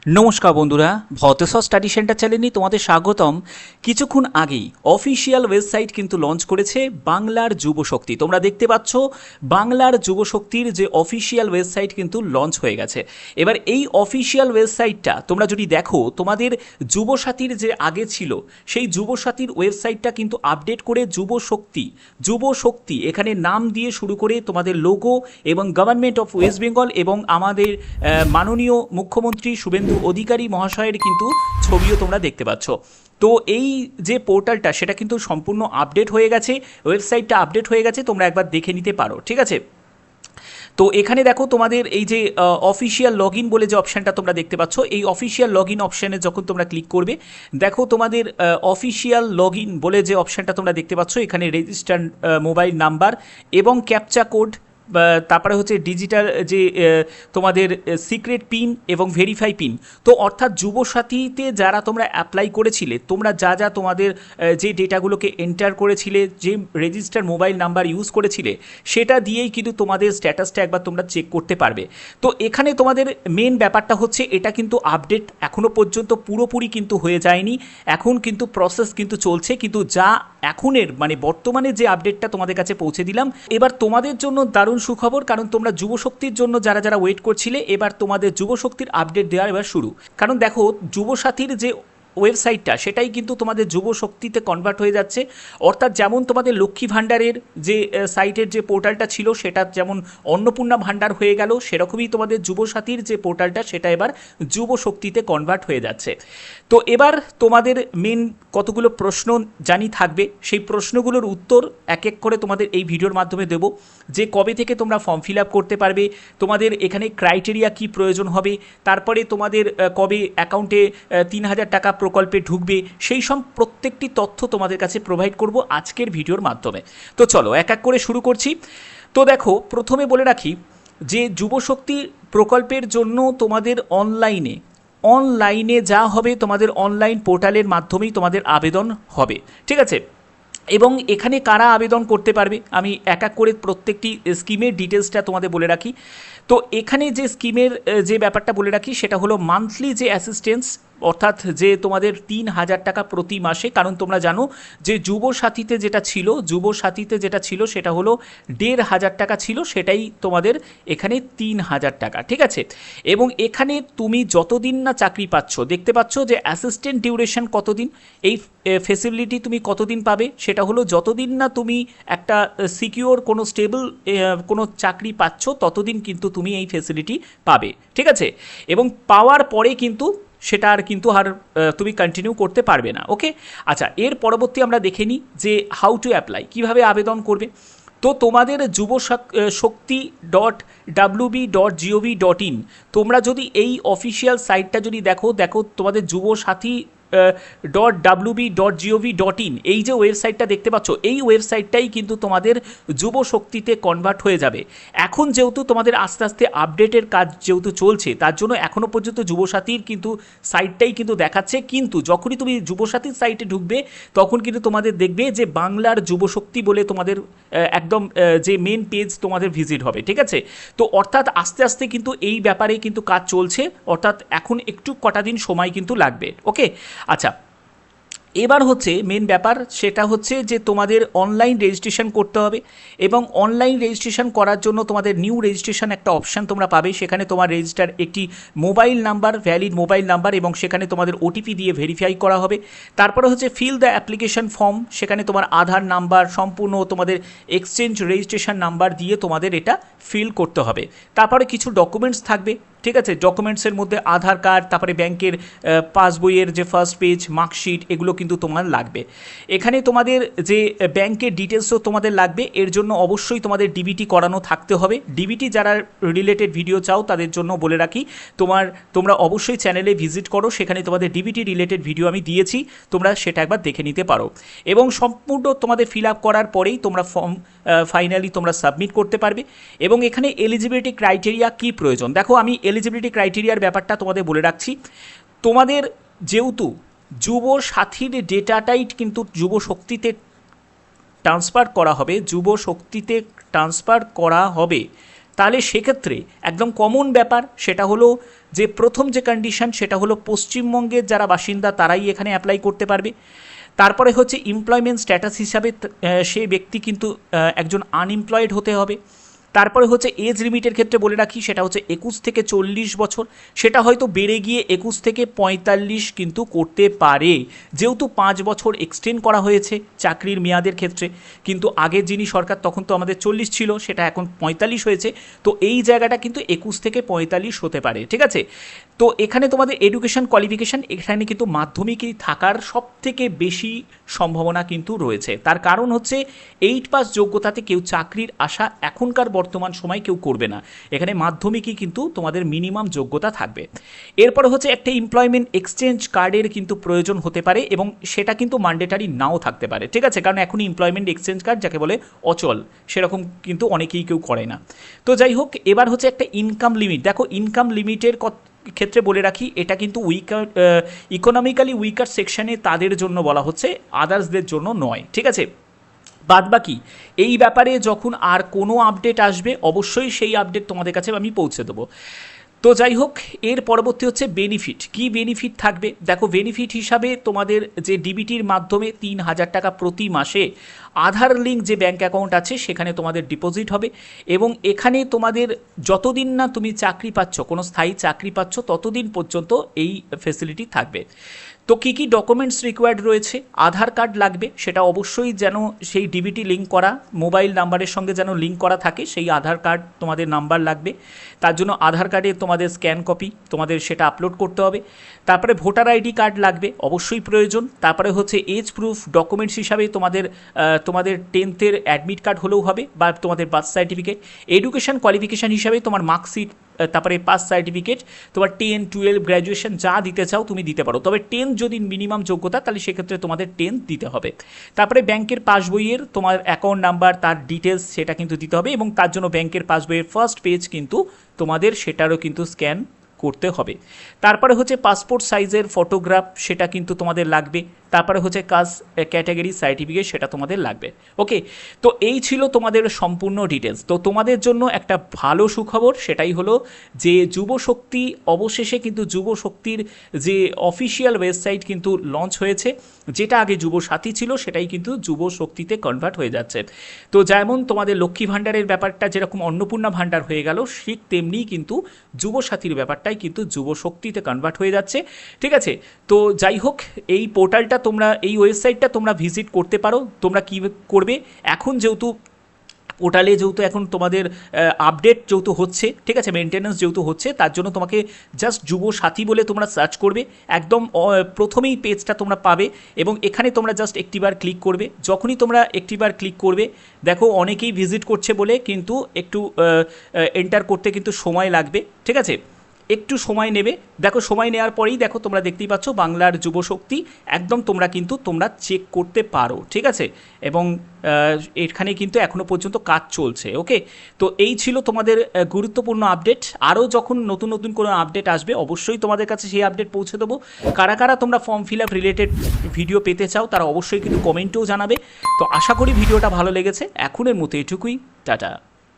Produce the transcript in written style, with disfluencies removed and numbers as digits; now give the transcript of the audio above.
নমস্কার বন্ধুরা, ভতেশ্বর study centre চ্যানেলে তোমাদের স্বাগতম। কিছুক্ষণ আগেই অফিসিয়াল ওয়েবসাইট কিন্তু লঞ্চ করেছে বাংলার যুবশক্তি। তোমরা দেখতে পাচ্ছ বাংলার যুবশক্তির যে অফিসিয়াল ওয়েবসাইট কিন্তু লঞ্চ হয়ে গেছে। এবার এই অফিসিয়াল ওয়েবসাইটটা তোমরা যদি দেখো, তোমাদের যুবসাথীর যে আগে ছিল সেই যুবসাথীর ওয়েবসাইটটা কিন্তু আপডেট করে যুবশক্তি এখানে নাম দিয়ে শুরু করে তোমাদের লোগো এবং গভর্নমেন্ট অফ ওয়েস্ট বেঙ্গল এবং আমাদের মাননীয় মুখ্যমন্ত্রী শুভেন্দু অধিকারী মহাশয়ের কিন্তু ছবিও তোমরা দেখতে পাচ্ছ। তো এই যে পোর্টালটা সেটা কিন্তু সম্পূর্ণ আপডেট হয়ে গেছে, ওয়েবসাইটটা আপডেট হয়ে গেছে, তোমরা একবার দেখে নিতে পারো, ঠিক আছে। তো এখানে দেখো তোমাদের এই যে অফিসিয়াল লগ ইন বলে যে অপশানটা তোমরা দেখতে পাচ্ছ, এই অফিসিয়াল লগ ইন অপশানে যখন তোমরা ক্লিক করবে, দেখো তোমাদের অফিসিয়াল লগ ইন বলে যে অপশানটা তোমরা দেখতে পাচ্ছ, এখানে রেজিস্টার্ড মোবাইল নাম্বার এবং ক্যাপচা কোড, তারপরে হচ্ছে ডিজিটাল যে তোমাদের সিক্রেট পিন এবং ভেরিফাই পিন। তো অর্থাৎ যুবসাথীতে যারা তোমরা অ্যাপ্লাই করেছিলে, তোমরা যা তোমাদের যে ডেটাগুলোকে এন্টার করেছিলে, যে রেজিস্টার মোবাইল নাম্বার ইউজ করেছিলে, সেটা দিয়েই কিন্তু তোমাদের স্ট্যাটাসটা একবার তোমরা চেক করতে পারবে। তো এখানে তোমাদের মেন ব্যাপারটা হচ্ছে এটা কিন্তু আপডেট এখনও পর্যন্ত পুরোপুরি কিন্তু হয়ে যায়নি, এখন কিন্তু প্রসেস কিন্তু চলছে। কিন্তু যা এখনের মানে বর্তমানে যে আপডেটটা তোমাদের কাছে পৌঁছে দিলাম, এবার তোমাদের জন্য দারুণ সুখবর, কারণ তোমরা যুবশক্তির জন্য যারা ওয়েট করছিলে, এবার তোমাদের যুবশক্তির আপডেট দেওয়ার এবার শুরু। কারণ দেখো যুবসাথীর যে ওয়েবসাইটটা সেটাই কিন্তু তোমাদের যুবশক্তিতে কনভার্ট হয়ে যাচ্ছে। অর্থাৎ যেমন তোমাদের লক্ষ্মী ভাণ্ডারের যে সাইটের যে পোর্টালটা ছিল সেটা যেমন অন্নপূর্ণা ভাণ্ডার হয়ে গেল, সেরকমই তোমাদের যুবসাথীর যে পোর্টালটা সেটা এবার যুবশক্তিতে কনভার্ট হয়ে যাচ্ছে। তো এবার তোমাদের মেন কতগুলো প্রশ্ন জানি থাকবে, সেই প্রশ্নগুলোর উত্তর এক এক করে তোমাদের এই ভিডিওর মাধ্যমে দেবো। যে কবে থেকে তোমরা ফর্ম ফিল আপ করতে পারবে, তোমাদের এখানে ক্রাইটেরিয়া কি প্রয়োজন হবে, তারপরে তোমাদের কবে অ্যাকাউন্টে 3,000 টাকা প্রকল্পে ঢুকবে, সেই সব প্রত্যেকটি তথ্য তোমাদের কাছে প্রোভাইড করব আজকের ভিডিওর মাধ্যমে। তো চলো এক এক করে শুরু করছি। তো দেখো প্রথমে বলে রাখি যে যুবশক্তি প্রকল্পের জন্য তোমাদের অনলাইনে যা হবে, তোমাদের অনলাইন পোর্টালের মাধ্যমেই তোমাদের আবেদন হবে, ঠিক আছে। এবং এখানে কারা আবেদন করতে পারবে আমি এক এক করে প্রত্যেকটি স্কিমের ডিটেলসটা তোমাদের বলে রাখি। তো এখানে যে স্কিমের যে ব্যাপারটা বলে রাখি সেটা হলো মান্থলি যে অ্যাসিস্ট্যান্স, অর্থাৎ যে তোমাদের 3,000 টাকা প্রতি মাসে। কারণ তোমরা জানো যে যুবসাথীতে যেটা ছিল সেটা হলো 1,500 টাকা ছিল, সেটাই তোমাদের এখানে 3,000 টাকা, ঠিক আছে। এবং এখানে তুমি যতদিন না চাকরি পাচ্ছ, দেখতে পাচ্ছ যে অ্যাসিস্ট্যান্ট ডিউরেশন কতদিন, এই ফেসিলিটি তুমি কতদিন পাবে, সেটা হলো যতদিন না তুমি একটা সিকিওর কোনো স্টেবল কোনো চাকরি পাচ্ছ ততদিন কিন্তু তুমি এই ফেসিলিটি পাবে, ঠিক আছে। এবং পাওয়ার পরে কিন্তু সেটা আর তুমি কন্টিনিউ করতে পারবে না, ওকে। আচ্ছা, এর পরবর্তী আমরা দেখে নিই যে হাউ টু অ্যাপ্লাই, কীভাবে আবেদন করবে। তো তোমাদের যুবশক্তি.wb.gov.in, তোমরা যদি এই অফিসিয়াল সাইটটা যদি দেখো তোমাদের যুবসাথী .wb.gov.in এই যে ওয়েবসাইটটা দেখতে পাচ্ছ, এই ওয়েবসাইটটাই কিন্তু তোমাদের যুবশক্তিতে কনভার্ট হয়ে যাবে। এখন যেহেতু তোমাদের আস্তে আস্তে আপডেটের কাজ যেহেতু চলছে, তার জন্য এখনও পর্যন্ত যুবসাথীর কিন্তু সাইটটাই কিন্তু দেখাচ্ছে। কিন্তু যখনই তুমি যুবসাথীর সাইটে ঢুকবে তখন কিন্তু তোমাদের দেখবে যে বাংলার যুবশক্তি বলে তোমাদের একদম যে মেন পেজ তোমাদের ভিজিট হবে, ঠিক আছে। তো অর্থাৎ আস্তে আস্তে কিন্তু এই ব্যাপারে কিন্তু কাজ চলছে, অর্থাৎ এখন একটু কটা দিন সময় কিন্তু লাগবে, ওকে। আচ্ছা, এবার হচ্ছে মেন ব্যাপার, সেটা হচ্ছে যে তোমাদের অনলাইন রেজিস্ট্রেশন করতে হবে। এবং অনলাইন রেজিস্ট্রেশন করার জন্য তোমাদের নিউ রেজিস্ট্রেশন একটা অপশান তোমরা পাবে, সেখানে তোমার রেজিস্টার একটি mobile number, valid mobile number, এবং সেখানে তোমাদের ওটিপি দিয়ে ভেরিফাই করা হবে। তারপরে হচ্ছে ফিল দ্য অ্যাপ্লিকেশন ফর্ম, সেখানে তোমার আধার নাম্বার, সম্পূর্ণ তোমাদের এক্সচেঞ্জ রেজিস্ট্রেশন নাম্বার দিয়ে তোমাদের এটা ফিল করতে হবে। তারপরে কিছু ডকুমেন্টস থাকবে, ঠিক আছে। ডকুমেন্টসের মধ্যে আধার কার্ড, তারপরে ব্যাংকের পাসবইয়ের যে ফার্স্ট পেজ, মার্কশিট, এগুলো কিন্তু তোমার লাগবে। এখানে তোমাদের যে ব্যাংকের ডিটেলসও তোমাদের লাগবে, এর জন্য অবশ্যই তোমাদের ডিবিটি করানো থাকতে হবে। ডিবিটি যারা রিলেটেড ভিডিও চাও তাদের জন্য বলে রাখি, তোমরা অবশ্যই চ্যানেলে ভিজিট করো, সেখানে তোমাদের ডিবিটি রিলেটেড ভিডিও আমি দিয়েছি, তোমরা সেটা একবার দেখে নিতে পারো। এবং সম্পূর্ণ তোমাদের ফিল আপ করার পরেই তোমরা ফর্ম ফাইনালি তোমরা সাবমিট করতে পারবে। এবং এখানে এলিজিবিলিটি ক্রাইটেরিয়া কী প্রয়োজন, দেখো আমি এলিজিবিলিটি ক্রাইটেরিয়ার ব্যাপারটা তোমাদের বলে রাখছি। তোমাদের যেহেতু যুবসাথীর ডেটাটাই কিন্তু যুবশক্তিতে ট্রান্সফার করা হবে, তাহলে সেক্ষেত্রে একদম কমন ব্যাপার সেটা হলো যে প্রথম যে কন্ডিশন সেটা হলো পশ্চিমবঙ্গের যারা বাসিন্দা তারাই এখানে অ্যাপ্লাই করতে পারবে। তারপরে হচ্ছে এমপ্লয়মেন্ট স্ট্যাটাস হিসাবে সে ব্যক্তি কিন্তু একজন আনএমপ্লয়েড হতে হবে। তারপরে হচ্ছে এজ লিমিটের ক্ষেত্রে বলে রাখি সেটা হচ্ছে 21 থেকে 40 বছর, সেটা হয়তো বেড়ে গিয়ে 21 থেকে 45 কিন্তু করতে পারে, যেহেতু 5 বছর এক্সটেন্ড করা হয়েছে চাকরির মেয়াদের ক্ষেত্রে। কিন্তু আগের যিনি সরকার তখন তো আমাদের 40 ছিল, সেটা এখন 45 হয়েছে, তো এই জায়গাটা কিন্তু 21 থেকে 45 হতে পারে, ঠিক আছে। তো এখানে তোমাদের এডুকেশন কোয়ালিফিকেশান এখানে কিন্তু মাধ্যমিকই থাকার সব থেকে বেশি সম্ভাবনা কিন্তু রয়েছে। তার কারণ হচ্ছে 8 পাস যোগ্যতাতে কেউ চাকরির আশা এখনকার বর্তমান সময় কেউ করবে না, এখানে মাধ্যমিকই কিন্তু তোমাদের মিনিমাম যোগ্যতা থাকবে। এরপরে হচ্ছে একটা এমপ্লয়মেন্ট এক্সচেঞ্জ কার্ডের কিন্তু প্রয়োজন হতে পারে এবং সেটা কিন্তু ম্যান্ডেটারি নাও থাকতে পারে, ঠিক আছে, কারণ এখনই এমপ্লয়মেন্ট এক্সচেঞ্জ কার্ড যাকে বলে অচল, সেরকম কিন্তু অনেকেই কেউ করে না। তো যাই হোক, এবার হচ্ছে একটা ইনকাম লিমিট। দেখো ইনকাম লিমিটের ক্ষেত্রে বলে রাখি এটা কিন্তু ইকোনমিক্যালি উইকার সেকশনে তাদের জন্য বলা হচ্ছে, আদার্সদের জন্য নয়, ঠিক আছে। বাদবাকি এই ব্যাপারে যখন আর কোনো আপডেট আসবে অবশ্যই সেই আপডেট তোমাদের কাছে আমি পৌঁছে দেবো। তো যাই হোক, এর পরবর্তী হচ্ছে বেনিফিট। কি বেনিফিট থাকবে দেখো, বেনিফিট হিসাবে তোমাদের যে ডিবিটির মাধ্যমে 3,000 টাকা প্রতি মাসে আধার লিঙ্ক যে ব্যাঙ্ক অ্যাকাউন্ট আছে সেখানে তোমাদের ডিপোজিট হবে এবং এখানে তোমাদের যতদিন না তুমি চাকরি পাচ্ছ, কোনো স্থায়ী চাকরি পাচ্ছ, ততদিন পর্যন্ত এই ফেসিলিটি থাকবে। তো কী কী ডকুমেন্টস রিকোয়ার্ড রয়েছে, আধার কার্ড লাগবে, সেটা অবশ্যই যেন সেই ডিবিটি লিঙ্ক করা মোবাইল নাম্বারের সঙ্গে যেন লিঙ্ক করা থাকে, সেই আধার কার্ড তোমাদের নাম্বার লাগবে। তার জন্য আধার কার্ডে তোমাদের স্ক্যান কপি তোমাদের সেটা আপলোড করতে হবে। তারপরে ভোটার আইডি কার্ড লাগবে, অবশ্যই প্রয়োজন। তারপরে হচ্ছে এজ প্রুফ ডকুমেন্টস হিসাবে তোমাদের 10th অ্যাডমিট কার্ড হলেও হবে বা তোমাদের বার্থ সার্টিফিকেট। এডুকেশন কোয়ালিফিকেশান হিসাবে তোমার মার্কশিট, তারপরে পাস সার্টিফিকেট, তোমার 10, 12 গ্র্যাজুয়েশন যা দিতে চাও তুমি দিতে পারো, তবে 10 যদি মিনিমাম যোগ্যতা তাহলে সেক্ষেত্রে তোমাদের 10 দিতে হবে। তারপরে ব্যাংকের পাসবইয়ের তোমার অ্যাকাউন্ট নাম্বার, তার ডিটেলস সেটা কিন্তু দিতে হবে এবং তার জন্য ব্যাংকের পাসবইয়ের ফার্স্ট পেজ কিন্তু তোমাদের সেটারও কিন্তু স্ক্যান করতে হবে। তারপরে হচ্ছে পাসপোর্ট সাইজের ফটোগ্রাফ, সেটা কিন্তু তোমাদের লাগবে। তারপরে হচ্ছে কাস্ট ক্যাটাগরি সার্টিফিকেট, সেটা তোমাদের লাগবে। ওকে, তো এই ছিল তোমাদের সম্পূর্ণ ডিটেলস। তো তোমাদের জন্য একটা ভালো সুখবর, সেটাই হলো যে যুবশক্তি অবশেষে কিন্তু যুবশক্তির যে অফিসিয়াল ওয়েবসাইট কিন্তু লঞ্চ হয়েছে, যেটা আগে যুবসাথী ছিল সেটাই কিন্তু যুবশক্তিতে কনভার্ট হয়ে যাচ্ছে। তো যেমন তোমাদের লক্ষ্মী ভাণ্ডারের ব্যাপারটা যেরকম অন্নপূর্ণা ভাণ্ডার হয়ে গেল, ঠিক তেমনি কিন্তু যুবসাথীর ব্যাপারটাই কিন্তু যুবশক্তিতে কনভার্ট হয়ে যাচ্ছে, ঠিক আছে। তো যাই হোক, এই পোর্টালটা তোমরা, এই ওয়েবসাইটটা তোমরা ভিজিট করতে পারো। তোমরা কী করবে, এখন যেহেতু পোর্টালে যেহেতু এখন তোমাদের আপডেট যেহেতু হচ্ছে, ঠিক আছে, মেনটেন্যান্স যেহেতু হচ্ছে, তার জন্য তোমাকে জাস্ট যুবসাথী বলে তোমরা সার্চ করবে, একদম প্রথমেই পেজটা তোমরা পাবে এবং এখানে তোমরা জাস্ট একটিবার ক্লিক করবে। যখনই তোমরা একটিবার ক্লিক করবে, দেখো অনেকেই ভিজিট করছে বলে কিন্তু একটু এন্টার করতে কিন্তু সময় লাগবে, ঠিক আছে, একটু সময় নেবে। দেখো সময় নেওয়ার পরেই দেখো তোমরা দেখতেই পাচ্ছ বাংলার যুবশক্তি একদম তোমরা চেক করতে পারো, ঠিক আছে, এবং এখানে কিন্তু এখনও পর্যন্ত কাজ চলছে। ওকে, তো এই ছিল তোমাদের গুরুত্বপূর্ণ আপডেট। আরও যখন নতুন নতুন কোনো আপডেট আসবে অবশ্যই তোমাদের কাছে সেই আপডেট পৌঁছে দেবো। কারা কারা তোমরা form fill up related video পেতে চাও তারা অবশ্যই কিন্তু কমেন্টেও জানাবে। তো আশা করি ভিডিওটা ভালো লেগেছে। এখনের মতো এটুকুই, টাটা।